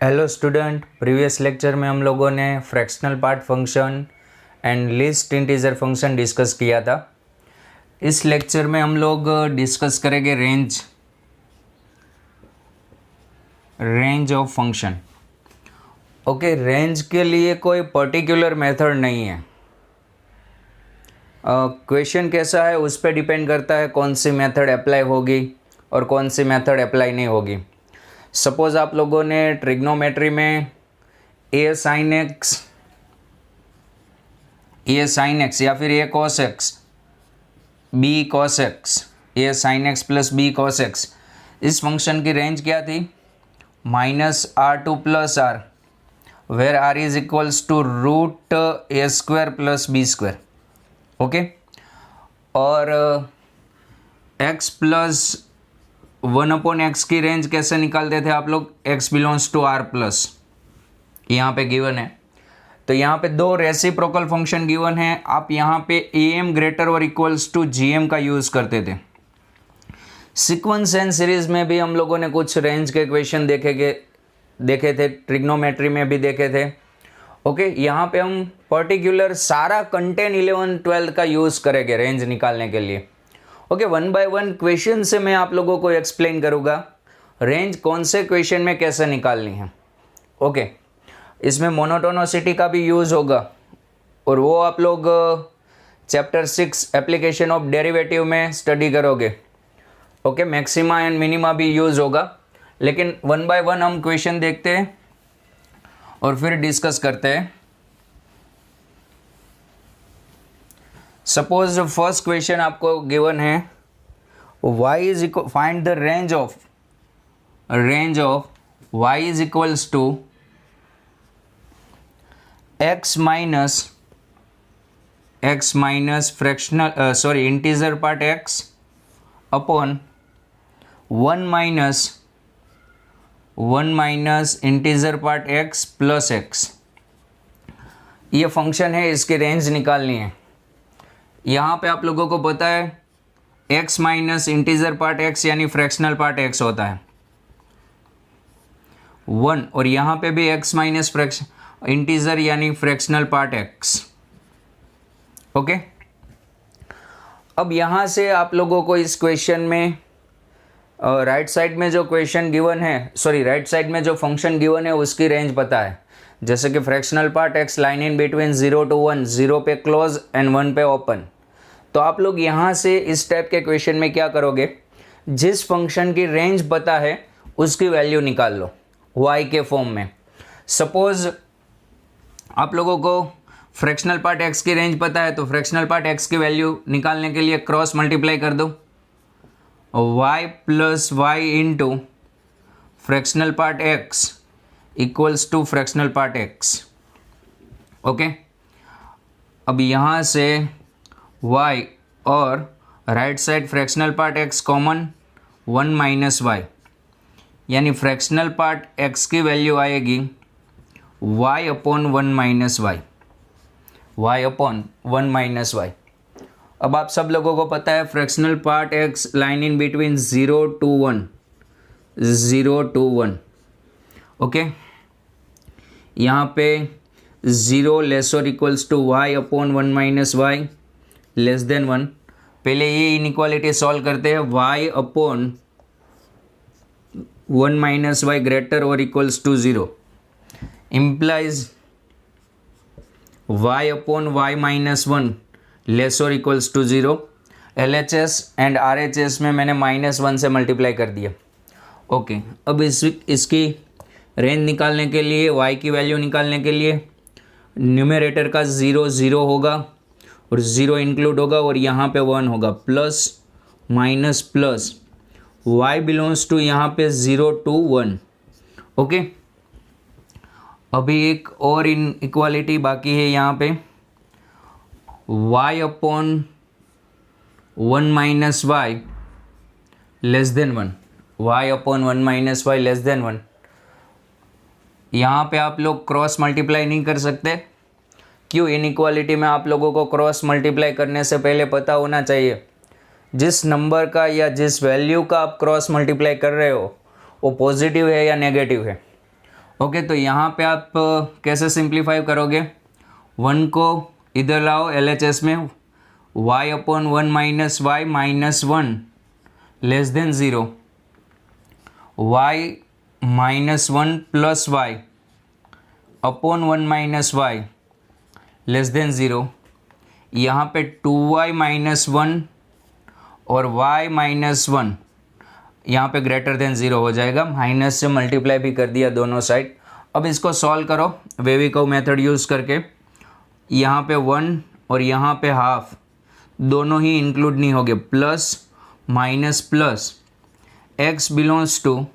Hello student, previous lecture में हम लोगों ने fractional part function and least integer function discuss किया था। इस लेक्चर में हम लोग डिस्कस करेंगे range of function. Okay, range के लिए कोई पर्टिकुलर मेथड नहीं है। क्वेश्चन कैसा है उस पर डिपेंड करता है कौन सी मेथड अप्लाई होगी और कौन सी मेथड अप्लाई नहीं होगी। सपोज़ आप लोगों ने ट्रिग्नोमेट्री में ए साइन एक्स या फिर a cos x b cos x, a sine x plus b cos x, इस फंक्शन की रेंज क्या थी? -r2 plus r, where r is equals to root a square plus b square. Okay, और x plus 1/x की range कैसे निकालते थे आप लोग? x belongs to r plus, यहाँ पे गिवन है। तो यहाँ पे दो रेसिप्रोकल फंक्शन गिवन है, आप यहाँ पे am ग्रेटर और इक्वल्स टू gm का यूज़ करते थे। सीक्वेंस एंड सीरीज में भी हम लोगों ने कुछ रेंज के क्वेश्चन देखे थे, ट्रिग्नोमेट्री में भी देखे थे। ओके, यहाँ पे हम पर्टिकुलर सारा कंटेंट 11-12 का यूज़ करेंगे रेंज निकालने के लिए। ओके, 1 बाय 1 क्वेश्चन से मैं आप लोगों को एक्सप्लेन करूँगा रेंज कौन से क्वेश्चन में कैसे निकालनी है। ओके, इसमें मोनोटोनोसिटी का भी यूज़ होगा और वो आप लोग चैप्टर 6 एप्लीकेशन ऑफ डेरिवेटिव में स्टडी करोगे। ओके, मैक्सिमा एंड मिनिमा भी यूज़ होगा, लेकिन 1 बाय 1 हम क्वेश्चन देखते हैं और फिर डिस्कस करते हैं। सपोज फर्स्ट क्वेश्चन आपको गिवन है, y is equal, find the range of y is equals to x minus fractional integer part x upon 1 minus integer part x plus x। ये फंक्शन है, इसकी रेंज निकालनी है। यहाँ पे आप लोगों को पता है x minus integer part x यानी फ्रैक्शनल पार्ट x होता है 1, और यहाँ पे भी x माइनस इंटीजर यानी फ्रैक्शनल पार्ट x। ओके, अब यहाँ से आप लोगों को इस क्वेश्चन में राइट साइड में जो क्वेश्चन गिवन है, राइट साइड में जो फंक्शन गिवन है उसकी रेंज पता है। जैसे कि fractional part x lies in between 0 to 1, 0 पे क्लोज एंड 1 पे ओपन। तो आप लोग यहाँ से इस टाइप के क्वेश्चन में क्या करोगे, जिस फंक्शन की रेंज पता है उसकी वैल्यू निकाल लो y के फॉर्म में। सपोज आप लोगों को फ्रैक्शनल पार्ट x की रेंज पता है, तो फ्रैक्शनल पार्ट x की वैल्यू निकालने के लिए क्रॉस मल्टीप्लाई कर दो, y plus y into fractional part x equals to fractional part x। Okay, अब यहाँ से y और right side fractional part x common 1 minus y, यानी फ्रैक्शनल पार्ट x की वैल्यू आएगी y upon 1 minus y, y upon 1 minus y. अब आप सब लोगों को पता है fractional part x lies in between 0 to 1, 0 to 1। Okay, यहाँ पे 0 लेस और equals to y upon 1 minus y less than 1। पहले ये इनइक्वालिटी सॉल्व करते हैं, y upon 1 minus y greater और equals to 0 implies y upon y minus 1 less और equals to 0। LHS and RHS में मैंने -1 से मल्टीप्लाई कर दिया। ओके, अब इसकी रेंज निकालने के लिए, y की वैल्यू निकालने के लिए न्यूमरेटर का 0 0 होगा और 0 इंक्लूड होगा और यहाँ पे 1 होगा, plus minus plus, y belongs to यहाँ पे 0 to 1। ओके, अभी एक और इनइक्वालिटी बाकी है यहाँ पे, y upon 1 minus y less than 1, y upon 1 minus y less than 1। यहाँ पे आप लोग क्रॉस मल्टीप्लाई नहीं कर सकते। क्यों? इनइक्वालिटी में आप लोगों को क्रॉस मल्टीप्लाई करने से पहले पता होना चाहिए जिस नंबर का या जिस वैल्यू का आप क्रॉस मल्टीप्लाई कर रहे हो वो पॉजिटिव है या नेगेटिव है। ओके, तो यहाँ पे आप कैसे सिंप्लीफाई करोगे? 1 को इधर लाओ LHS में, y upon 1 minus y minus 1 less than 0, y minus 1 plus y upon 1 minus y less than 0। यहाँ पे 2y माइनस 1 और y माइनस 1 यहाँ पे ग्रेटर देन 0 हो जाएगा, माइनस से मल्टीप्लाई भी कर दिया दोनों साइड। अब इसको सॉल्व करो वेविकोव मेथड यूज़ करके। यहाँ पे 1 और यहाँ पे हाफ दोनों ही इंक्लूड नहीं होंगे, plus minus plus x belongs to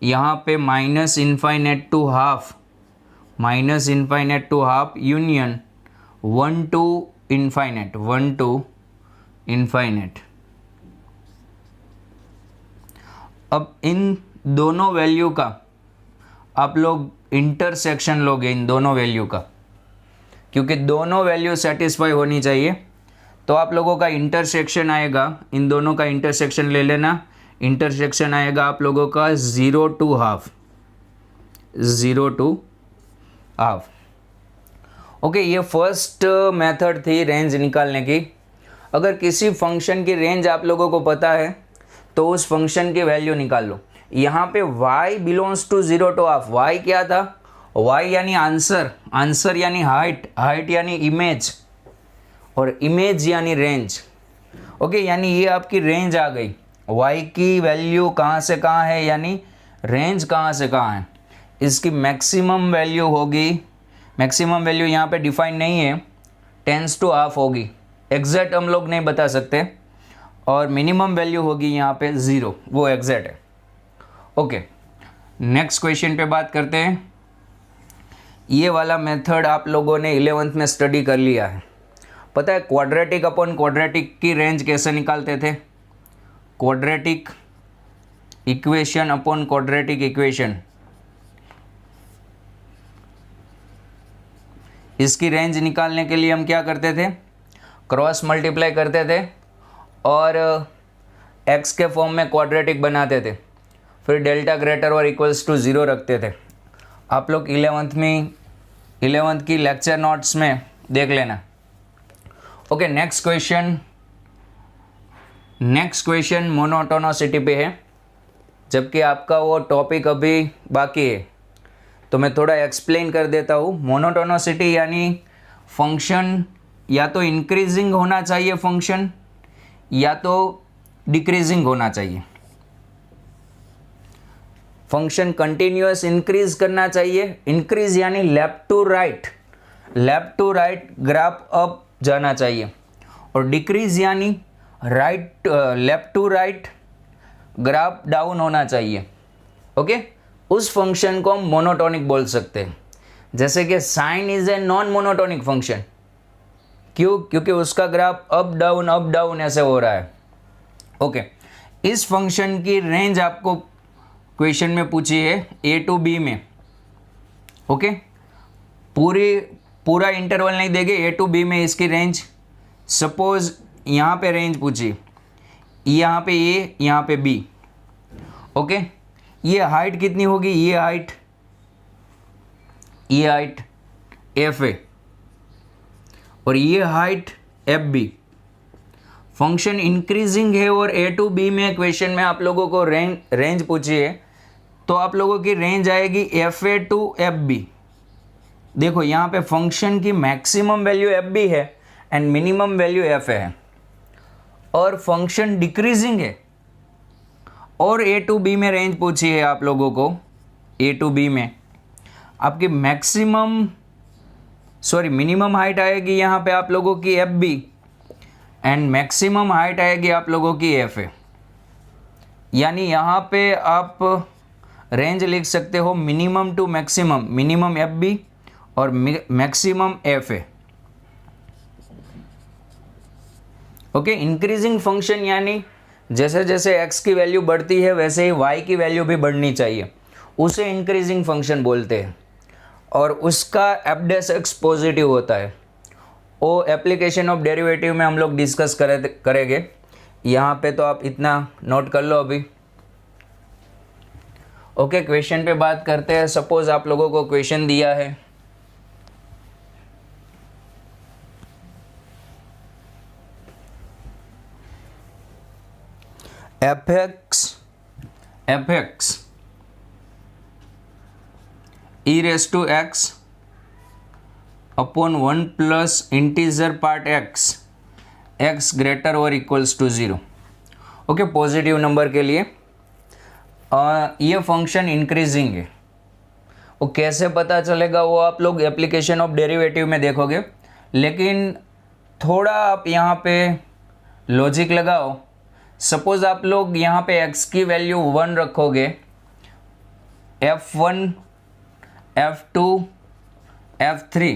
यहाँ पे minus infinite to half, minus infinite to half union 1 to infinite, 1 to infinite. अब इन दोनों वैल्यू का आप लोग इंटरसेक्शन लोगे, इन दोनों वैल्यू का, क्योंकि दोनों वैल्यू सेटिस्फाई होनी चाहिए। तो आप लोगों का इंटरसेक्शन आएगा, इन दोनों का इंटरसेक्शन ले लेना। इंटरसेक्शन आएगा आप लोगों का 0 to half, 0 to half. Okay, ये फर्स्ट मेथड थी रेंज निकालने की। अगर किसी फंक्शन की रेंज आप लोगों को पता है तो उस फंक्शन की वैल्यू निकाल लो। यहाँ पे y belongs to 0 to half, y क्या था? y यानी आंसर, आंसर यानी हाइट, हाइट यानी इमेज, और इमेज यानी रेंज। ओके, यानी ये आपकी रेंज आ गई। y की वैल्यू कहाँ से कहाँ है, यानी रेंज कहाँ से कहाँ है। इसकी मैक्सिमम वैल्यू होगी, मैक्सिमम वैल्यू यहाँ पे डिफाइन नहीं है, टेंस टू हाफ होगी, एग्जैक्ट हम लोग नहीं बता सकते, और मिनिमम वैल्यू होगी यहाँ पे 0, वो एग्जैक्ट है। ओके, नेक्स्ट क्वेश्चन पे बात करते हैं। ये वाला मेथड आप लोगों ने 11th में स्टडी कर लिया है। पता है क्वाड्रेटिक अपॉन क्वाड्रेटिक की रेंज कैसे निकालते थे? Quadratic equation upon quadratic equation, इसकी रेंज निकालने के लिए हम क्या करते थे? क्रॉस मल्टीप्लाई करते थे और x के फॉर्म में क्वाड्रेटिक बनाते थे, फिर डेल्टा ग्रेटर और इक्वल्स टू 0 रखते थे। आप लोग 11th की लेक्चर नोट्स में देख लेना। ओके, नेक्स्ट क्वेश्चन मोनोटोनोसिटी पे है, जबकि आपका वो टॉपिक अभी बाकी है, तो मैं थोड़ा एक्सप्लेन कर देता हूँ। मोनोटोनोसिटी यानी फंक्शन या तो इंक्रीजिंग होना चाहिए फंक्शन, या तो डिक्रीजिंग होना चाहिए। फंक्शन कंटिन्यूअस इंक्रीज करना चाहिए, इंक्रीज यानी left to right graph up जाना चाहिए, और डिक्रीज यानी left to right graph down होना चाहिए। ओके, उस फंक्शन को हम मोनोटोनिक बोल सकते हैं। जैसे कि sine is a non monotonic function, क्यों? क्योंकि उसका ग्राफ अप डाउन ऐसे हो रहा है। ओके, इस फंक्शन की रेंज आपको क्वेश्चन में पूछी है a टू b में। ओके, पूरा इंटरवल नहीं देंगे, a टू b में इसकी रेंज। सपोज यहाँ पे रेंज पूछी, यहाँ पे a, यहाँ पे b। ओके, ये हाइट कितनी होगी? ये हाइट f है और ये हाइट fb। फंक्शन इंक्रीजिंग है और a टू b में क्वेश्चन में आप लोगों को रेंज पूछी है, तो आप लोगों की रेंज आएगी fa टू fb। देखो यहाँ पे फंक्शन की मैक्सिमम वैल्यू fb है एंड मिनिमम वैल्यू fa है, और फंक्शन डिक्रीजिंग है, और a टू b में रेंज पूछी है आप लोगों को। a टू b में आपकी मिनिमम हाइट आएगी यहाँ पे आप लोगों की fb एंड मैक्सिमम हाइट आएगी आप लोगों की fa। यानी यहाँ पे आप रेंज लिख सकते हो minimum to maximum, minimum fb और maximum fa। Okay, increasing function यानी जैसे जैसे x की वैल्यू बढ़ती है वैसे ही y की वैल्यू भी बढ़नी चाहिए, उसे इंक्रीजिंग फंक्शन बोलते हैं, और उसका f' पॉजिटिव होता है। वो एप्लीकेशन ऑफ डेरिवेटिव में हम लोग डिस्कस करेंगे, यहाँ पे तो आप इतना नोट कर लो अभी। ओके, क्वेश्चन पे बात करते हैं। सपोज आप लोगों को क्वेश्चन दिया है f x e raise to x upon 1 plus integer part x greater और equals to 0। Okay, positive number के लिए ये फंक्शन इंक्रीजिंग है। वो कैसे पता चलेगा वो आप लोग एप्लीकेशन ऑफ डेरिवेटिव में देखोगे, लेकिन थोड़ा आप यहाँ पे लॉजिक लगाओ। सपोज आप लोग यहाँ पे x की वैल्यू 1 रखोगे, f1 f2 f3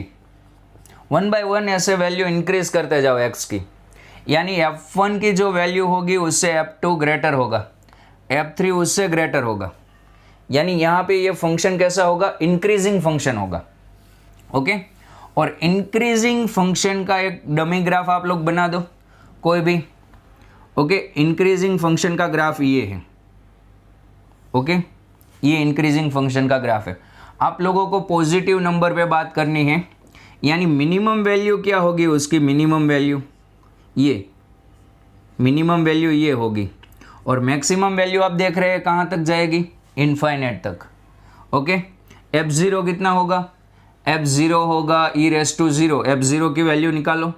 1 बाय 1 ऐसे वैल्यू इंक्रीज करते जाओ x की, यानी f1 की जो वैल्यू होगी उससे f2 ग्रेटर होगा, f3 उससे ग्रेटर होगा, यानी यहाँ पे ये फंक्शन कैसा होगा, इंक्रीजिंग फंक्शन होगा। ओके, और इंक्रीजिंग फंक्शन का एक डमी ग्राफ आप लोग बना दो कोई भी। ओके, इंक्रीजिंग फंक्शन का ग्राफ ये है। ओके, ये इंक्रीजिंग फंक्शन का ग्राफ है। आप लोगों को पॉजिटिव नंबर पे बात करनी है, यानी मिनिमम वैल्यू क्या होगी उसकी, मिनिमम वैल्यू ये होगी, और मैक्सिमम वैल्यू आप देख रहे हैं कहाँ तक जाएगी, इनफाइनाइट तक। ओके, f0 कितना होगा, f0 होगा e रेस टू 0, f0 की वैल्यू निकालो,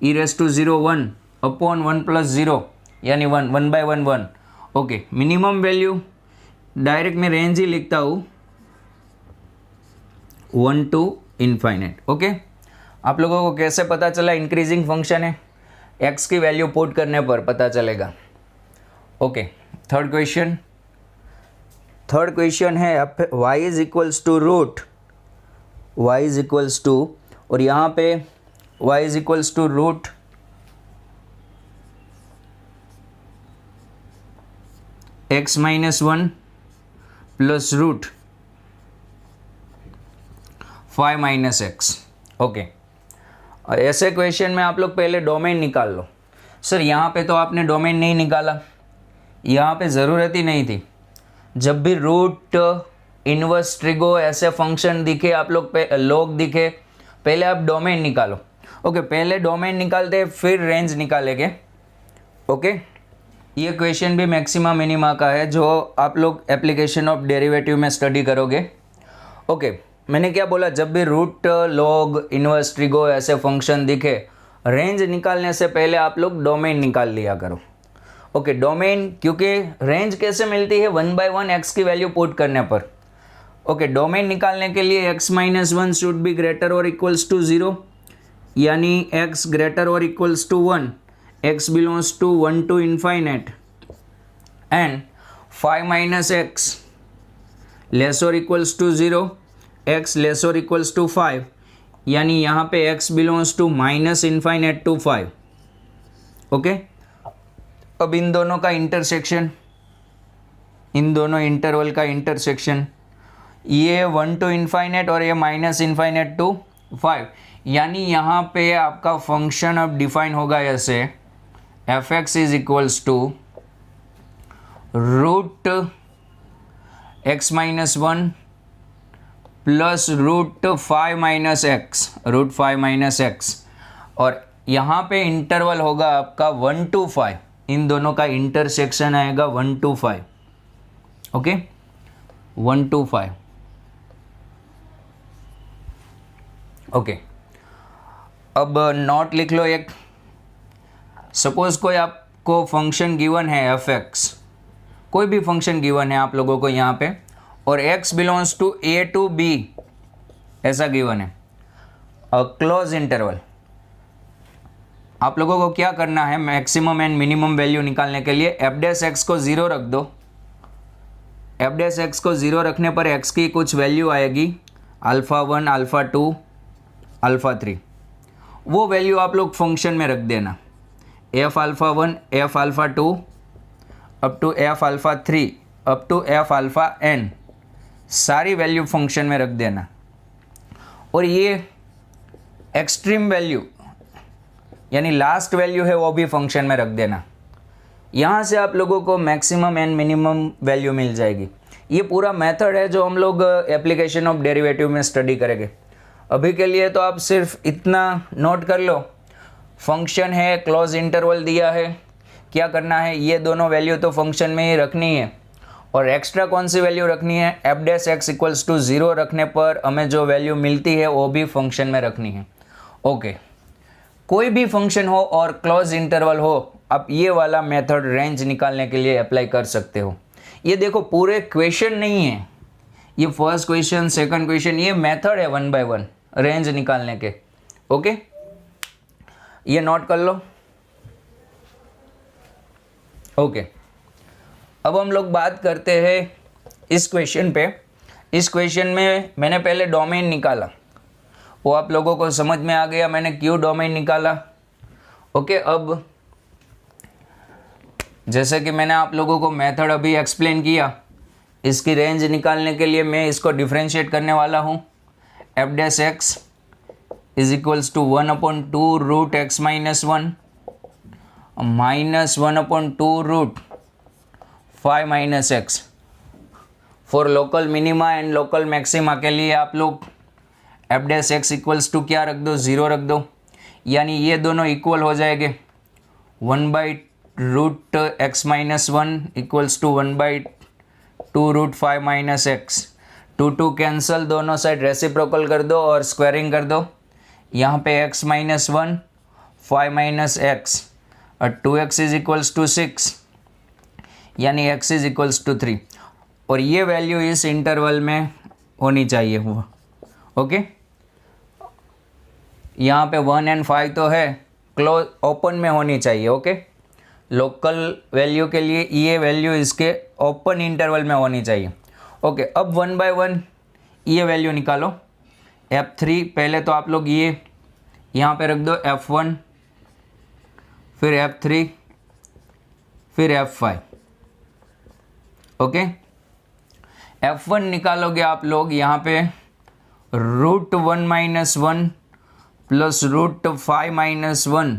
e raise to 0 1 upon 1 plus 0 यानी 1 by 1 1। Okay, minimum value direct में रेंज ही लिखता हूँ 1 टू इनफाइनाइट। ओके, आप लोगों को कैसे पता चला इंक्रीजिंग फंक्शन है, x की वैल्यू पुट करने पर पता चलेगा। ओके, थर्ड क्वेश्चन है y is equals to root, y is equals to, और यहाँ पे y is equals to root x minus 1 plus root 5 minus x. Okay, और ऐसे क्वेश्चन में आप लोग पहले डोमेन निकाल लो। सर यहाँ पे तो आपने डोमेन नहीं निकाला, यहाँ पे ज़रूरत ही नहीं थी। जब भी रूट, इनवर्स, ट्रिगो ऐसे फंक्शन दिखे आप लोग दिखे, पहले आप डोमेन निकालो। ओके, पहले डोमेन निकालते फिर रेंज निकालेंगे। ओके, ये क्वेश्चन भी मैक्सिमा मिनिमा का है जो आप लोग एप्लीकेशन ऑफ डेरिवेटिव में स्टडी करोगे। ओके, मैंने क्या बोला, जब भी रूट, लॉग, इनवर्स, ट्रिगो ऐसे फंक्शन दिखे, रेंज निकालने से पहले आप लोग डोमेन निकाल लिया करो। ओके, डोमेन, क्योंकि रेंज कैसे मिलती है, 1 बाय 1 एक्स की वैल्यू पुट करने पर। ओके, डोमेन निकालने के लिए x minus 1 should be greater और इक्वल्स टू 0, यानी x ग्रेटर और equals to 1, x belongs to 1 to infinite, and 5 minus x less और इक्वल्स टू 0, x लेस और इक्वल्स टू 5, यानी यहाँ पे x belongs to minus infinite to 5। Okay, अब इन दोनों का इंटरसेक्शन, इन दोनों इंटरवल का इंटरसेक्शन, ये 1 टू इनफाइनाइट और ये माइनस इनफाइनाइट टू 5, यानी यहाँ पे आपका फंक्शन अब डिफाइन होगा ऐसे, f x is equals to root x minus 1 plus root 5 minus x, और यहाँ पे इंटरवल होगा आपका 1 टू 5, इन दोनों का इंटरसेक्शन आएगा 1 टू 5। Okay, 1 to 5। ओके, अब नोट लिख लो एक। सपोज कोई आपको फंक्शन गिवन है एफ एक्स, कोई भी फंक्शन गिवन है आप लोगों को यहाँ पे, और x belongs to a to b ऐसा गिवन है, क्लोज इंटरवल। आप लोगों को क्या करना है, मैक्सिमम एंड मिनिमम वैल्यू निकालने के लिए एफ डैश एक्स को 0 रख दो। एफ डैश एक्स को 0 रखने पर x की कुछ वैल्यू आएगी, अल्फ़ा 1, अल्फ़ा 2, अल्फ़ा 3। वो वैल्यू आप लोग फंक्शन में रख देना, f alpha 1, f alpha 2 up to f alpha 3 up to f alpha n, सारी वैल्यू फंक्शन में रख देना। और ये एक्सट्रीम वैल्यू यानी लास्ट वैल्यू है वो भी फंक्शन में रख देना। यहाँ से आप लोगों को मैक्सिमम एंड मिनिमम वैल्यू मिल जाएगी। ये पूरा मेथड है जो हम लोग एप्लीकेशन ऑफ डेरिवेटिव में स्टडी करेंगे। अभी के लिए तो आप सिर्फ इतना नोट कर लो, फंक्शन है, क्लोज इंटरवल दिया है, क्या करना है, ये दोनों वैल्यू तो फंक्शन में ही रखनी है, और एक्स्ट्रा कौन सी वैल्यू रखनी है, f dash x equals to 0 रखने पर हमें जो वैल्यू मिलती है वो भी फंक्शन में रखनी है। ओके, कोई भी फंक्शन हो और क्लोज इंटरवल हो, आप ये वाला मेथड रेंज निकालने के लिए अप्लाई कर सकते हो। ये देखो पूरे क्वेश्चन नहीं है, ये फर्स्ट क्वेश्चन, सेकंड क्वेश्चन, ये मेथड है 1 बाय 1 रेंज निकालने के। ओके, ये नोट कर लो। ओके, अब हम लोग बात करते हैं इस क्वेश्चन पे। इस क्वेश्चन में मैंने पहले डोमेन निकाला, वो आप लोगों को समझ में आ गया मैंने क्यों डोमेन निकाला। ओके, अब जैसे कि मैंने आप लोगों को मेथड अभी एक्सप्लेन किया, इसकी रेंज निकालने के लिए मैं इसको डिफ्रेंशिएट करने वाला हूँ। F dash x is equals to 1/2 root x minus 1 minus 1/2 root 5 minus x. For local minima and local maxima के लिए आप लोग f dash x equals to क्या रख दो, 0 रख दो, यानी ये दोनों इक्वल हो जाएंगे। 1/रूट x minus 1 equals to 1/2 root 5 minus x. 2 cancel, दोनों साइड रेसिप्रोकल कर दो और स्क्वायरिंग कर दो। यहाँ पे x माइनस 1 5 माइनस एक्स और 2x इज इक्वल्स टू 6, यानी x इज इक्वल्स टू 3, और ये वैल्यू इस इंटरवल में होनी चाहिए वो। ओके, यहाँ पे 1 और 5 तो है, क्लोज ओपन में होनी चाहिए। ओके, लोकल वैल्यू के लिए ये वैल्यू इसके ओपन इंटरवल में होनी चाहिए। ओके, अब 1 बाय 1 ये वैल्यू निकालो। f3 पहले तो आप लोग ये यहाँ पे रख दो, f1 फिर f3 फिर f5। ओके, f1 निकालोगे आप लोग यहाँ पे root 1 minus 1 plus root 5 minus 1।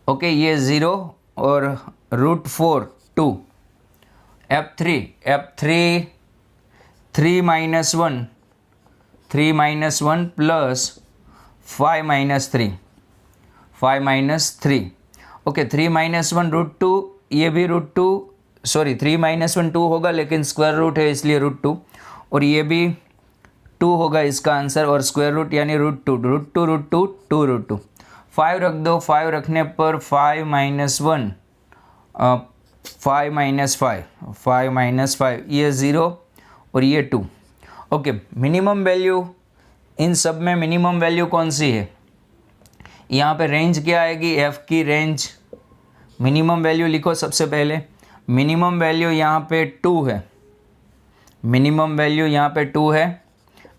Okay, ये 0 और root 4 2। f3 3 minus 1 3 minus 1 plus 5 minus 3 5 minus 3। Okay, 3 minus 1 root 2, ये भी रूट 2, सॉरी 3 माइनस 1 2 होगा लेकिन स्क्वायर रूट है इसलिए रूट 2, और ये भी 2 होगा इसका आंसर, और स्क्वायर रूट यानी रूट 2 रूट 2 रूट 2 2 रूट 2। 5 रख दो, 5 रखने पर 5 माइनस 1 5 माइनस 5 5 माइनस 5, ये 0 और ये 2। ओके, मिनिमम वैल्यू, इन सब में मिनिमम वैल्यू कौन सी है, यहाँ पे रेंज क्या आएगी, f की रेंज। मिनिमम वैल्यू लिखो सबसे पहले, मिनिमम वैल्यू यहाँ पे 2 है, मिनिमम वैल्यू यहाँ पे 2 है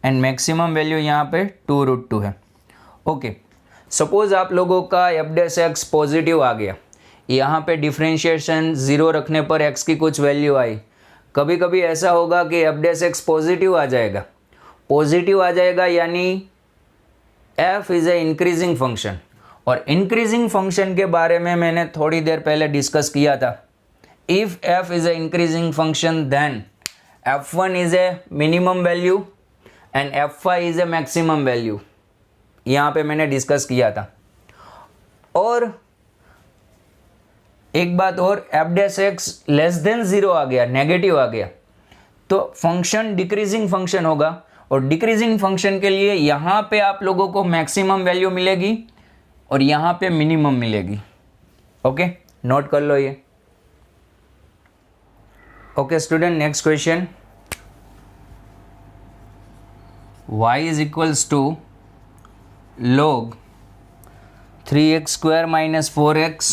एंड मैक्सिमम वैल्यू यहाँ पे 2 रूट 2 है। ओके, सपोज आप लोगों का एफ डैश एक्स पॉजिटिव आ गया, यहाँ पे डिफ्रेंशिएशन 0 रखने पर x की कुछ वैल्यू आई। कभी कभी ऐसा होगा कि एफ डैश एक्स पॉजिटिव आ जाएगा, पॉजिटिव आ जाएगा यानी f is a increasing function, और इंक्रीजिंग फंक्शन के बारे में मैंने थोड़ी देर पहले डिस्कस किया था। If f is a increasing function then f1 is a minimum value and f5 is a maximum value, यहाँ पे मैंने डिस्कस किया था। और एक बात और, F dash x less than 0 आ गया, नेगेटिव आ गया, तो फंक्शन डिक्रीजिंग फंक्शन होगा, और डिक्रीजिंग फंक्शन के लिए यहाँ पे आप लोगों को मैक्सिमम वैल्यू मिलेगी और यहाँ पे मिनिमम मिलेगी। ओके, नोट कर लो ये। Okay student, next question, y is equals to log 3x square minus 4x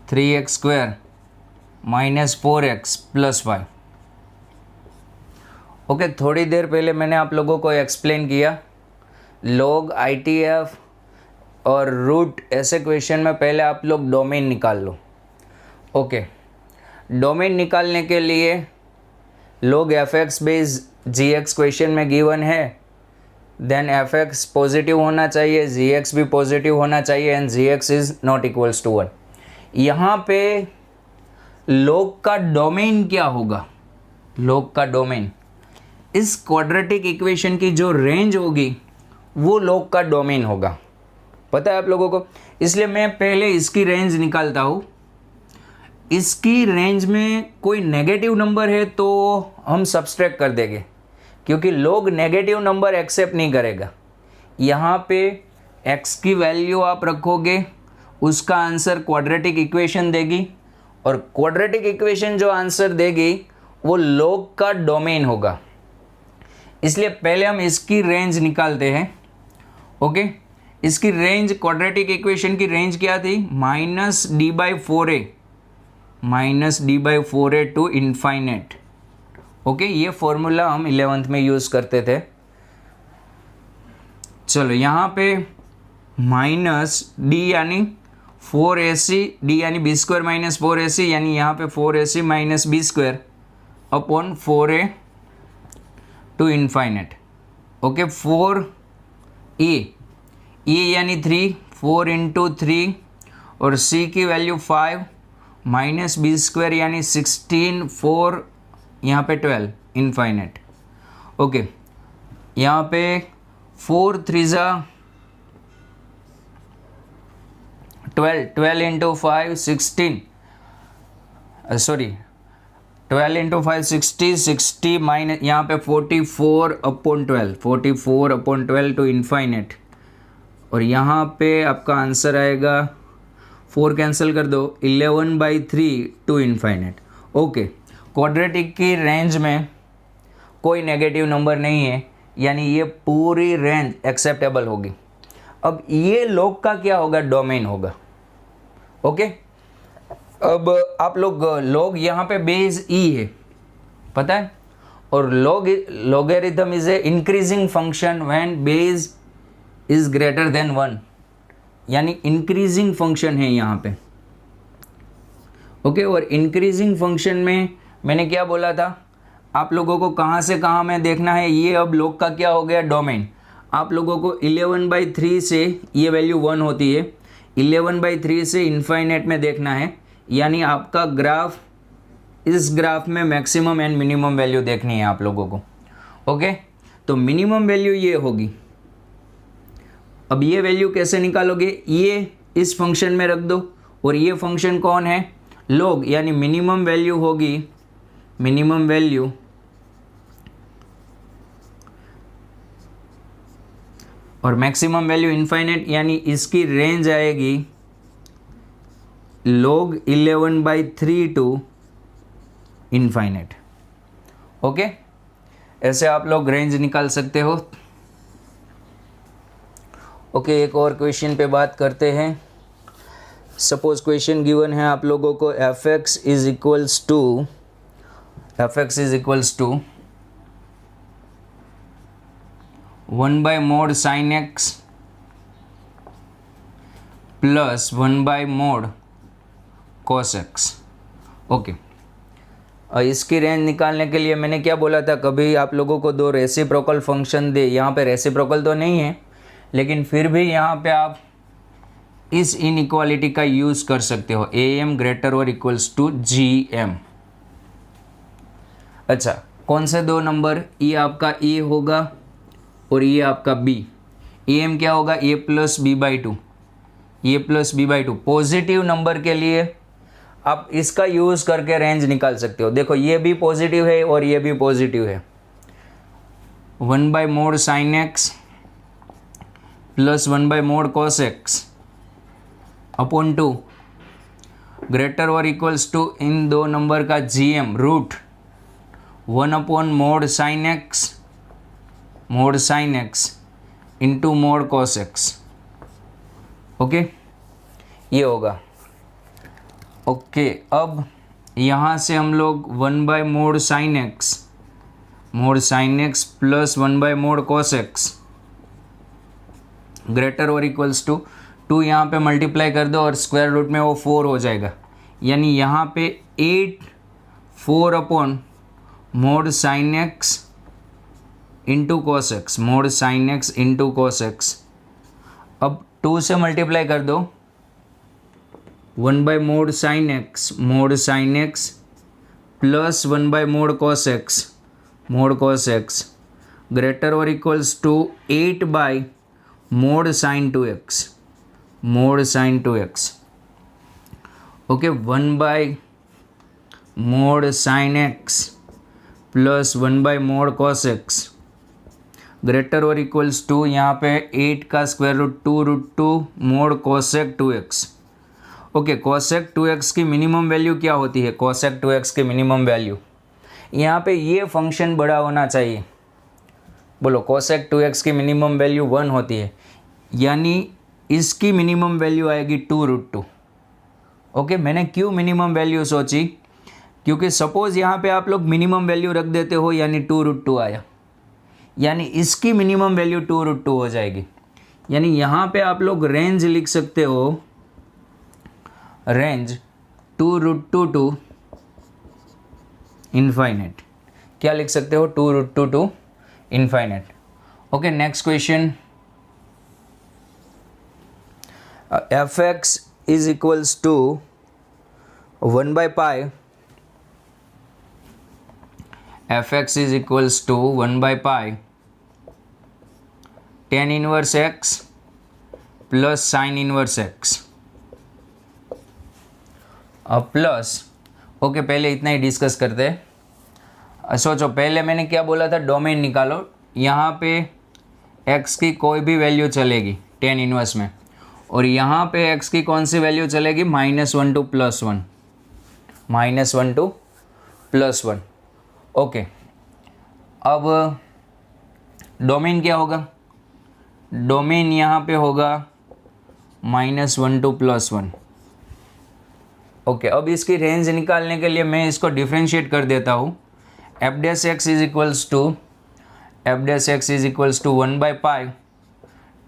3x square minus 4x plus 5। Okay, थोड़ी देर पहले मैंने आप लोगों को एक्सप्लेन किया, log ITF और रूट ऐसे क्वेश्चन में पहले आप लोग डोमेन निकाल लो। ओके, डोमेन निकालने के लिए log fx base gx question में गिवन है, देन fx पॉजिटिव होना चाहिए, gx भी पॉजिटिव होना चाहिए and gx is not equals to 1। यहाँ पे log का डोमेन क्या होगा, log का डोमेन, इस क्वाड्रेटिक इक्वेशन की जो रेंज होगी वो log का डोमेन होगा, पता है आप लोगों को। इसलिए मैं पहले इसकी रेंज निकालता हूँ। इसकी रेंज में कोई नेगेटिव नंबर है तो हम सब्सट्रैक्ट कर देंगे, क्योंकि log नेगेटिव नंबर एक्सेप्ट नहीं करेगा। यहाँ पे x की वैल्यू आप रखोगे, उसका आंसर क्वाड्रेटिक इक्वेशन देगी, और क्वाड्रेटिक इक्वेशन जो आंसर देगी वो log का डोमेन होगा। इसलिए पहले हम इसकी रेंज निकालते हैं। ओके, इसकी रेंज, क्वाड्रेटिक इक्वेशन की रेंज क्या थी? -d/4a to infinite. ओके, ये फॉर्मूला हम 11th में यूज़ करते थे। चलो यहाँ पे -d यानी 4ac, d यानी b² - 4ac, यानी यहाँ पे 4ac - b² upon 4a to infinite. Okay, 4e, e यानी 3, 4 इंटू 3, और c की वैल्यू 5 माइनस b² यानी 16, 4 यहाँ पे 12 इनफाइनेट। ओके, यहाँ पे 4 3 12, 12 इंटू 5 16, सॉरी 12 इंटू 5 60, 60 माइनस यहाँ पे 44 अपॉन 12, 44 अपॉन 12 टू इनफाइनेट, और यहाँ पे आपका आंसर आएगा, 4 कैंसिल कर दो, 11/3 टू इनफाइनेट। ओके, क्वाड्रेटिक की रेंज में कोई नेगेटिव नंबर नहीं है, यानी ये पूरी रेंज एक्सेप्टेबल होगी। अब ये log का क्या होगा? डोमेन होगा। ओके, अब आप लोग log यहाँ पे बेस e है, पता है, और logarithm is a increasing function when base is greater than 1, यानी इंक्रीजिंग फंक्शन है यहाँ पे। ओके, और इंक्रीजिंग फंक्शन में मैंने क्या बोला था, आप लोगों को कहाँ से कहाँ में देखना है, ये अब log का क्या हो गया? डोमेन। आप लोगों को 11/3 से ये वैल्यू 1 होती है, 11/3 से इनफाइनेट में देखना है, यानी आपका ग्राफ, इस ग्राफ में मैक्सिमम एंड मिनिमम वैल्यू देखनी है आप लोगों को। ओके, तो मिनिमम वैल्यू ये होगी। अब ये वैल्यू कैसे निकालोगे? ये इस फंक्शन में रख दो, और ये फंक्शन कौन है? log, यानी मिनिमम वैल्यू होगी, मिनिमम वैल्यू और मैक्सिमम वैल्यू इनफाइनेट, यानी इसकी रेंज आएगी log 11/3 टू इनफाइनेट। ओके, ऐसे आप लोग रेंज निकाल सकते हो। ओके, एक और क्वेश्चन पे बात करते हैं। सपोज क्वेश्चन गिवन है आप लोगों को, fx is equals to 1/mod sin x plus 1/mod cos x। Okay, इसकी रेंज निकालने के लिए मैंने क्या बोला था, कभी आप लोगों को दो रेसिप्रोकल फंक्शन दे, यहाँ पे रेसिप्रोकल तो नहीं है, लेकिन फिर भी यहाँ पे आप इस इनइक्वालिटी का यूज़ कर सकते हो, am ग्रेटर और इक्वल्स टू gm। अच्छा, कौन से दो नंबर? ये आपका a होगा और ये आपका b। am क्या होगा? a plus b/2, a plus b/2। Positive number के लिए आप इसका यूज़ करके रेंज निकाल सकते हो। देखो, ये भी पॉजिटिव है और ये भी पॉजिटिव है। 1/mod sin x plus 1/mod cos x upon 2 greater और इक्वल्स टू इन दो नंबर का gm root 1/mod sin x into mod cos x। Okay, ये होगा। ओके, अब यहाँ से हम लोग 1/mod sin x plus 1/mod cos x greater और इक्वल्स टू 2 यहाँ पे मल्टीप्लाई कर दो और स्क्वायर रूट में वो 4 हो जाएगा, यानी यहाँ पे 4/mod sin x into cos x, mod sin x into cos x। अब 2 से मल्टीप्लाई कर दो, 1/mod sin x plus 1/mod cos x greater और equals to 8/mod sin 2x okay 1/mod sin x plus 1/mod cos x greater और equals to यहाँ पे 8 का square root 2 mod cosec 2x okay cosec 2x की minimum value क्या होती है? cosec 2x की मिनिमम वैल्यू यहाँ पे ये फंक्शन बड़ा होना चाहिए। बोलो cosec 2x की मिनिमम वैल्यू 1 होती है, यानी इसकी मिनिमम वैल्यू आएगी 2√2। ओके मैंने क्यों मिनिमम वैल्यू सोची? क्योंकि सपोज़ यहाँ पे आप लोग मिनिमम वैल्यू रख देते हो यानी 2√2 आया, यानी इसकी मिनिमम वैल्यू 2√2 हो जाएगी। यानी यहाँ पे आप लोग रेंज लिख सकते हो, रेंज 2√2 टू इनफाइनेट। क्या लिख सकते हो? 2√2 to infinite. Okay next question, fx is equals to 1/π fx is equals to 1/π tan inverse x plus sin inverse x plus okay पहले इतना ही डिस्कस करते हैं। सोचो पहले मैंने क्या बोला था, डोमेन निकालो। यहाँ पे x की कोई भी वैल्यू चलेगी tan इनवर्स में, और यहाँ पे x की कौन सी वैल्यू चलेगी? -1 टू +1 -1 टू +1 ओके अब डोमेन क्या होगा? डोमेन यहाँ पे होगा -1 टू +1 ओके अब इसकी रेंज निकालने के लिए मैं इसको डिफ्रेंशिएट कर देता हूँ। f' is equals to 1/π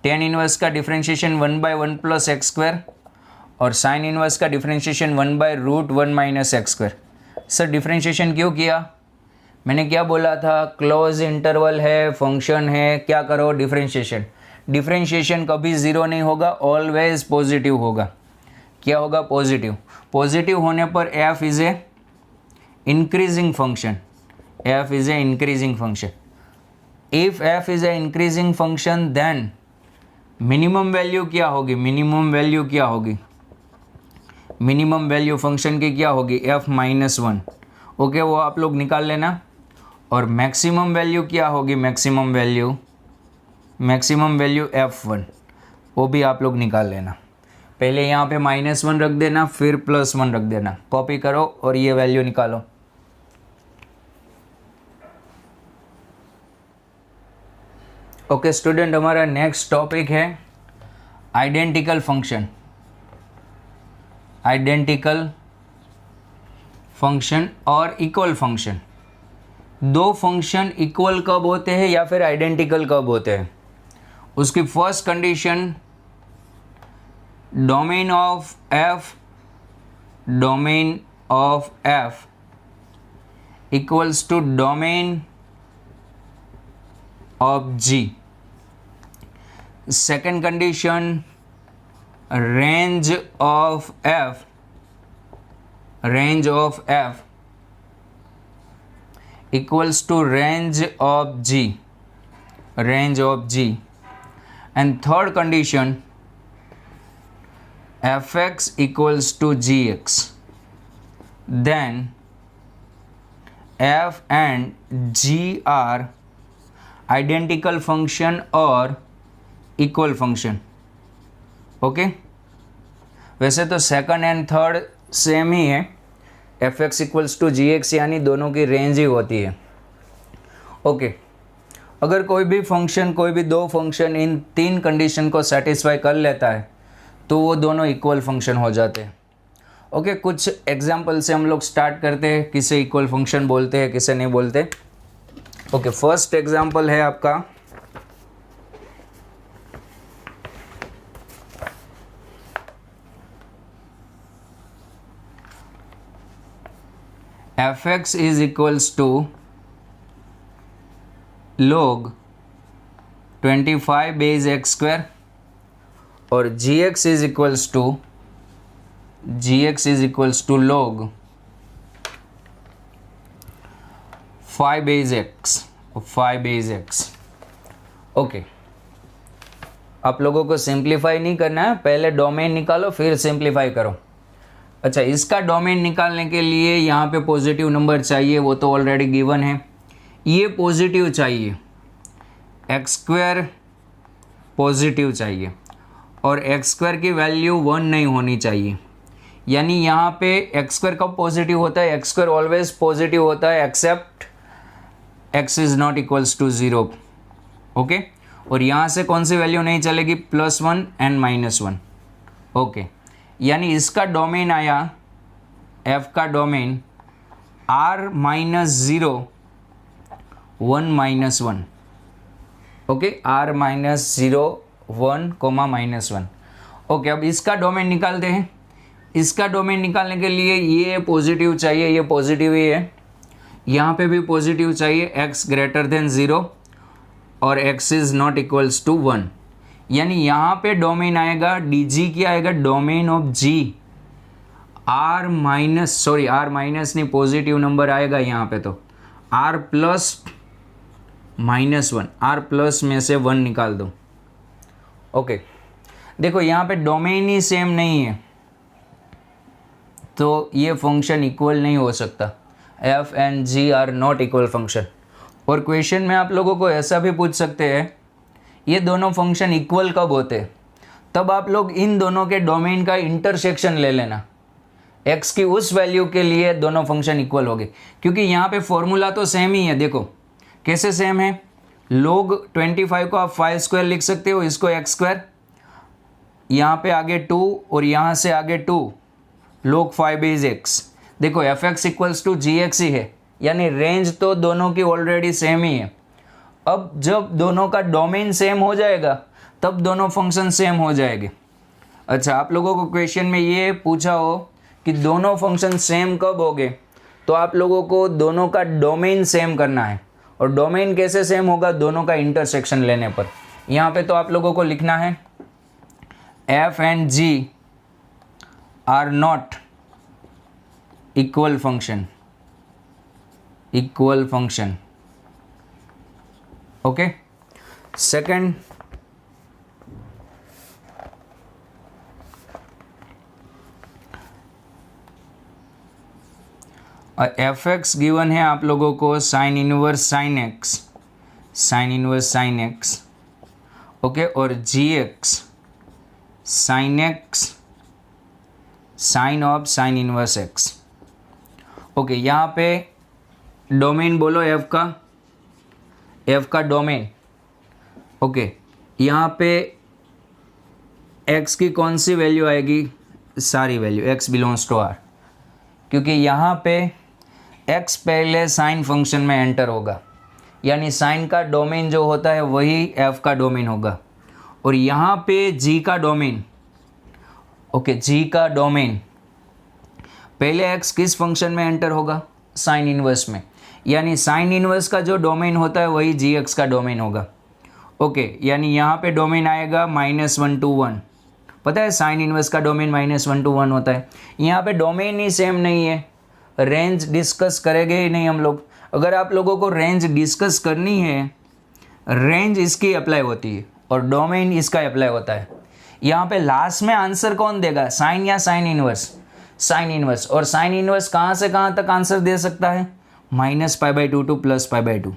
tan inverse का डिफ्रेंशिएशन 1/1 + x² और sin इनवर्स का डिफ्रेंशिएशन 1/√1 - x²। सर डिफ्रेंशिएशन क्यों किया? मैंने क्या बोला था? क्लोज इंटरवल है, फंक्शन है, क्या करो? डिफ्रेंशिएशन। डिफ्रेंशिएशन कभी ज़ीरो नहीं होगा, ऑलवेज पॉजिटिव होगा। क्या होगा? पॉजिटिव। पॉजिटिव होने पर f is a increasing function. f is a increasing function. If f is a increasing function then minimum value क्या होगी? मिनिमम वैल्यू क्या होगी? मिनिमम वैल्यू फंक्शन की क्या होगी? f-1 ओके वो आप लोग निकाल लेना। और मैक्सिमम वैल्यू क्या होगी? मैक्सिमम वैल्यू f1 वो भी आप लोग निकाल लेना। पहले यहाँ पे -1 रख देना, फिर +1 रख देना। कॉपी करो और ये वैल्यू निकालो। ओके स्टूडेंट, हमारा नेक्स्ट टॉपिक है आइडेंटिकल फंक्शन। आइडेंटिकल फंक्शन और इक्वल फंक्शन। दो फंक्शन इक्वल कब होते हैं या फिर आइडेंटिकल कब होते हैं? उसकी first condition, domain of f equals to domain of G। Second condition, range of f equals to range of G, and third condition, fx equals to gx, then f and g are identical function or equal function। Okay वैसे तो second and third same ही है, fx equals to gx यानी दोनों की range ही होती है। Okay अगर कोई भी दो फंक्शन इन तीन कंडीशन को सेटिस्फाई कर लेता है तो वो दोनों इक्वल फंक्शन हो जाते हैं। ओके कुछ एग्जाम्पल से हम लोग स्टार्ट करते हैं, किसे इक्वल फंक्शन बोलते हैं किसे नहीं बोलते। ओके फर्स्ट एग्जाम्पल है आपका fx is equals to log 25 base x square और gx is equals to log 5 base x, 5 base x. Okay, आप लोगों को सिंप्लीफाई नहीं करना है, पहले डोमेन निकालो फिर सिंप्लीफाई करो। अच्छा, इसका डोमेन निकालने के लिए यहाँ पे पॉजिटिव नंबर चाहिए, वो तो ऑलरेडी गिवन है। ये पॉजिटिव चाहिए, एक्स स्क्वायर पॉजिटिव चाहिए और एक्स स्क्वायर की वैल्यू 1 नहीं होनी चाहिए। यानी यहाँ पे एक्स स्क्वायर कब पॉजिटिव होता है? एक्स स्क्वायर ऑलवेज पॉजिटिव होता है except x is not equals to 0। Okay, और यहाँ से कौन सी वैल्यू नहीं चलेगी? +1 एंड -1। ओके, यानी इसका डोमेन आया, f का domain r -0 1 -1। Okay, r -0 1, -1। Okay, अब इसका डोमेन निकालते हैं। इसका डोमेन निकालने के लिए ये पॉजिटिव चाहिए, ये पॉजिटिव ही है, यहाँ पे भी पॉजिटिव चाहिए, x ग्रेटर देन 0 और x is not equals to 1। यानी यहाँ पे डोमेन आएगा dg, क्या आएगा? Domain of g r minus नहीं, पॉजिटिव नंबर आएगा यहाँ पे, तो r प्लस -1, r प्लस में से 1 निकाल दो। ओके, देखो यहाँ पे डोमेन ही सेम नहीं है तो ये फंक्शन इक्वल नहीं हो सकता। f and g are not equal function. और क्वेश्चन में आप लोगों को ऐसा भी पूछ सकते हैं, ये दोनों फंक्शन इक्वल कब होते हैं? तब आप लोग इन दोनों के डोमेन का इंटरसेक्शन ले लेना, x की उस वैल्यू के लिए दोनों फंक्शन इक्वल हो गए। क्योंकि यहाँ पे फॉर्मूला तो सेम ही है। देखो कैसे सेम है, log 25 को आप 5 स्क्वायर लिख सकते हो, इसको x स्क्वायर, यहाँ पे आगे 2 और यहाँ से आगे 2, log 5 बेज x। देखो f(x) इक्वल्स टू gx ही है, यानी रेंज तो दोनों की ऑलरेडी सेम ही है। अब जब दोनों का डोमेन सेम हो जाएगा तब दोनों फंक्शन सेम हो जाएंगे। अच्छा, आप लोगों को क्वेश्चन में ये पूछा हो कि दोनों फंक्शन सेम कब होंगे, तो आप लोगों को दोनों का डोमेन सेम करना है। और डोमेन कैसे सेम होगा? दोनों का इंटरसेक्शन लेने पर। यहाँ पे तो आप लोगों को लिखना है f and g are not equal function, equal function. Okay, second, f(x) given है आप लोगों को sine inverse sine x, sine inverse sine x। Okay, और gx sine x sine of sine inverse x। Okay, यहाँ पे domain बोलो f का, f का डोमेन। ओके, यहाँ पे x की कौन सी वैल्यू आएगी? सारी value, x belongs to r, क्योंकि यहाँ पे x पहले साइन फंक्शन में एंटर होगा, यानी साइन का डोमेन जो होता है वही f का डोमेन होगा। और यहाँ पे g का डोमेन, ओके, g का डोमेन पहले x किस फंक्शन में एंटर होगा? साइन इनवर्स में, यानी साइन इनवर्स का जो डोमेन होता है वही gx का डोमेन होगा। ओके, यानी यहाँ पे डोमेन आएगा -1 to 1। पता है साइन इनवर्स का डोमेन -1 to 1 होता है। यहाँ पे डोमेन ही सेम नहीं है, रेंज डिस्कस करेंगे ही नहीं हम लोग। अगर आप लोगों को रेंज डिस्कस करनी है, रेंज इसकी अप्लाई होती है और डोमेन इसका अप्लाई होता है। यहाँ पे लास्ट में आंसर कौन देगा? साइन या साइन इनवर्स? Sine inverse. और साइन इनवर्स कहाँ से कहाँ तक आंसर दे सकता है? -π/2 to +π/2,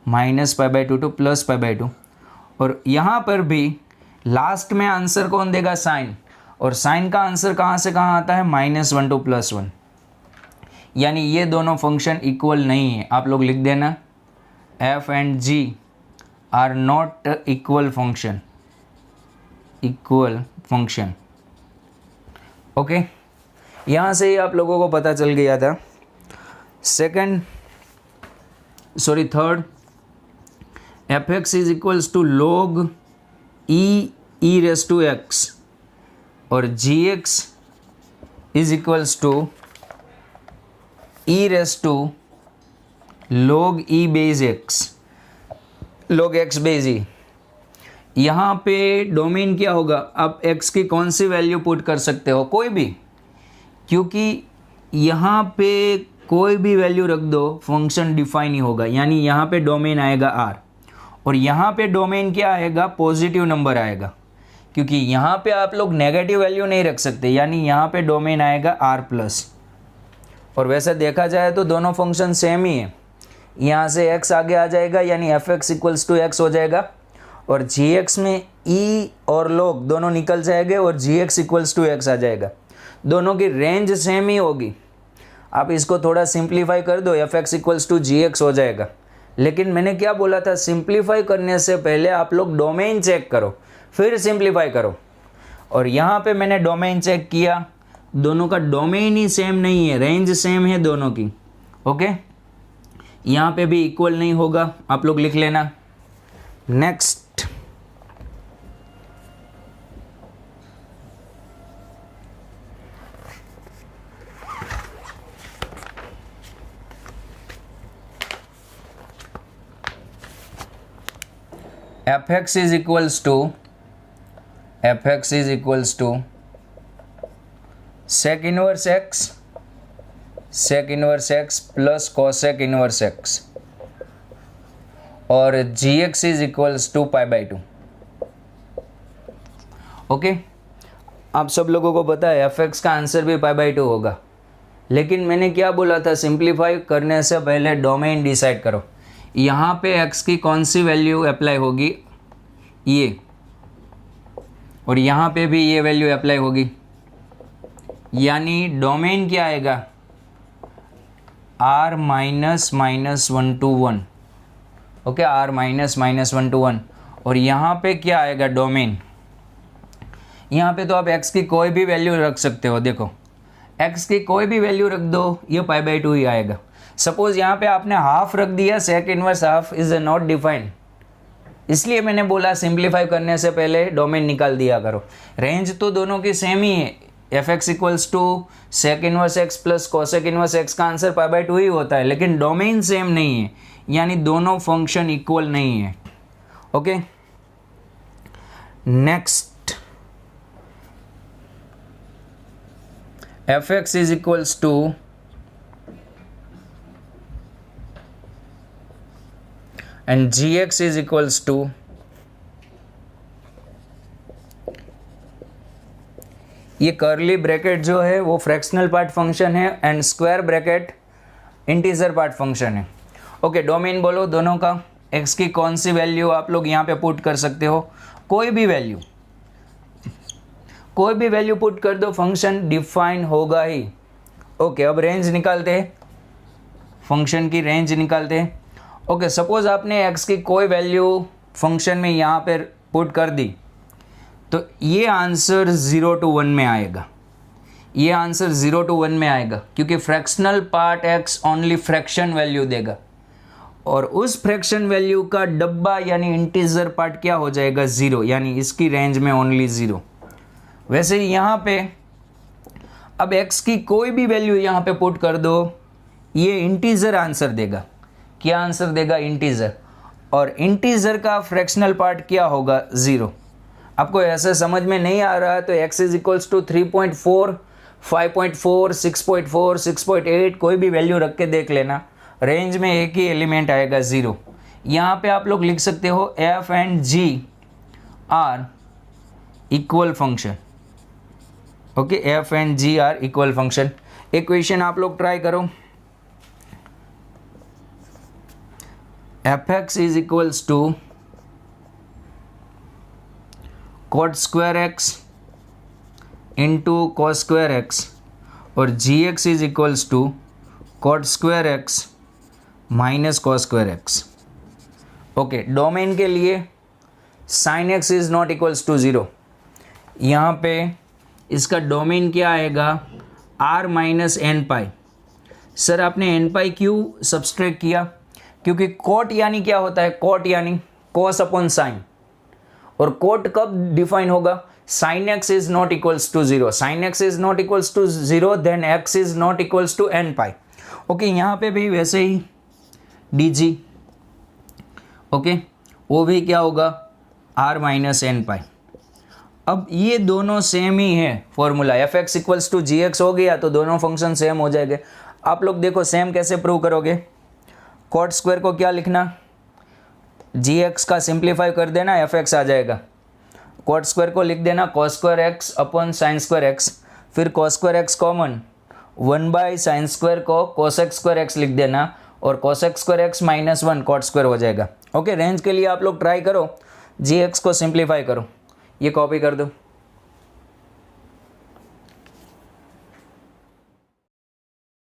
-π/2 to +π/2। और यहाँ पर भी लास्ट में आंसर कौन देगा? साइन। और साइन का आंसर कहाँ से कहाँ आता है? -1 to +1। यानी ये दोनों फंक्शन इक्वल नहीं है। आप लोग लिख देना f and g are not equal function, equal function. Okay, यहाँ से ही आप लोगों को पता चल गया था। Third, f(x) is equals to log e raise to x और gx is equals to e raise to log e base x, log x base e। यहाँ पे डोमेन क्या होगा? आप x की कौन सी वैल्यू पुट कर सकते हो? कोई भी, क्योंकि यहाँ पे कोई भी वैल्यू रख दो फंक्शन डिफाइन ही होगा, यानी यहाँ पे डोमेन आएगा आर और यहाँ पे डोमेन क्या आएगा, पॉजिटिव नंबर आएगा, क्योंकि यहाँ पे आप लोग नेगेटिव वैल्यू नहीं रख सकते, यानी यहाँ पे डोमेन आएगा आर प्लस। और वैसे देखा जाए तो दोनों फंक्शन सेम ही है, यहाँ से x आगे आ जाएगा यानी f x equals to x हो जाएगा और जी एक्स में ई और log दोनों निकल जाएंगे और g x equals to x आ जाएगा। दोनों की रेंज सेम ही होगी। आप इसको थोड़ा सिंप्लीफाई कर दो, f x equals to g x हो जाएगा। लेकिन मैंने क्या बोला था, सिंप्लीफाई करने से पहले आप लोग डोमेन चेक करो फिर सिंप्लीफाई करो। और यहाँ पे मैंने डोमेन चेक किया, दोनों का डोमेन ही सेम नहीं है, रेंज सेम है दोनों की। ओके, यहाँ पे भी इक्वल नहीं होगा, आप लोग लिख लेना। Next, f x is equals to sec inverse x plus cosec inverse x और g x is equals to pi by 2। Okay, आप सब लोगों को पता है एफ एक्स का आंसर भी पाई बाई 2 होगा। लेकिन मैंने क्या बोला था, सिंप्लीफाई करने से पहले डोमेन डिसाइड करो। यहाँ पे x की कौन सी वैल्यू अप्लाई होगी, ये, और यहाँ पे भी ये वैल्यू अप्लाई होगी, यानी डोमेन क्या आएगा, r minus minus 1 to 1। Okay, r minus minus 1 to 1। और यहाँ पे क्या आएगा डोमेन, यहाँ पे तो आप x की कोई भी वैल्यू रख सकते हो। देखो x की कोई भी वैल्यू रख दो, ये पाई बाई 2 ही आएगा। सपोज यहाँ पे आपने हाफ रख दिया, sec inverse half is not defined, इसलिए मैंने बोला सिंप्लीफाई करने से पहले डोमेन निकाल दिया करो। रेंज तो दोनों की सेम ही है, f x equals to sec inverse x plus cosec inverse x का आंसर पाई बाई 2 ही होता है, लेकिन डोमेन सेम नहीं है, यानी दोनों फंक्शन इक्वल नहीं है। Okay, next, f x is equals to and gx is equals to ये कर्ली ब्रैकेट जो है वो फ्रैक्शनल पार्ट फंक्शन है and square bracket integer part function है। ओके, डोमेन बोलो दोनों का, x की कौन सी वैल्यू आप लोग यहाँ पे पुट कर सकते हो, कोई भी वैल्यू पुट कर दो, फंक्शन डिफाइन होगा ही। ओके, अब रेंज निकालते हैं, फंक्शन की रेंज निकालते हैं। ओके, सपोज आपने x की कोई वैल्यू फंक्शन में यहाँ पर पुट कर दी, तो ये आंसर 0 to 1 में आएगा, ये आंसर 0 to 1 में आएगा, क्योंकि fractional part x only fraction value देगा और उस फ्रैक्शन वैल्यू का डब्बा यानी इंटीजर पार्ट क्या हो जाएगा, 0, यानी इसकी रेंज में ओनली 0। वैसे ही यहाँ पे अब x की कोई भी वैल्यू यहाँ पे पुट कर दो, ये इंटीजर आंसर देगा। क्या आंसर देगा, इंटीजर, और इंटीजर का फ्रैक्शनल पार्ट क्या होगा, 0। आपको ऐसे समझ में नहीं आ रहा है तो x इज इक्वल्स टू 3.4, 5.4, 6.4, 6.8 कोई भी वैल्यू रख के देख लेना, रेंज में एक ही एलिमेंट आएगा, 0। यहाँ पे आप लोग लिख सकते हो f and g are equal function. Okay, f and g are equal function. Equation आप लोग ट्राई करो, f x is equals to cot square x into cos square x और g x is equals to cot square x minus cos square x. Okay, domain के लिए sine x is not equals to 0, यहाँ पे इसका domain क्या आएगा, r minus n pi. Sir आपने N पाई क्यों सब्सट्रैक्ट किया, क्योंकि कोट यानी क्या होता है, कोट यानी कोस अपॉन साइन, और कोट कब डिफाइन होगा, sine x is not equals to 0, sine x is not equals to 0 then x is not equals to n pi. Okay, यहाँ पे भी वैसे ही डी जी, ओके, वो भी क्या होगा, r माइनस एन पाई। अब ये दोनों सेम ही है formula, f x equals to g x हो गया तो दोनों फंक्शन सेम हो जाएंगे। आप लोग देखो सेम कैसे प्रूव करोगे। कॉट स्क्वायर को क्या लिखना, जी एक्स का सिंप्लीफाई कर देना, एफ एक्स आ जाएगा। कॉट स्क्वायर को लिख देना cos square x upon sine square x, फिर cos square x common, 1/sin square को cos x स्क्वायर एक्स लिख देना और cos x square x -1 cot square हो जाएगा। ओके, रेंज के लिए आप लोग ट्राई करो, जी एक्स को सिंप्लीफाई करो, ये कॉपी कर दो।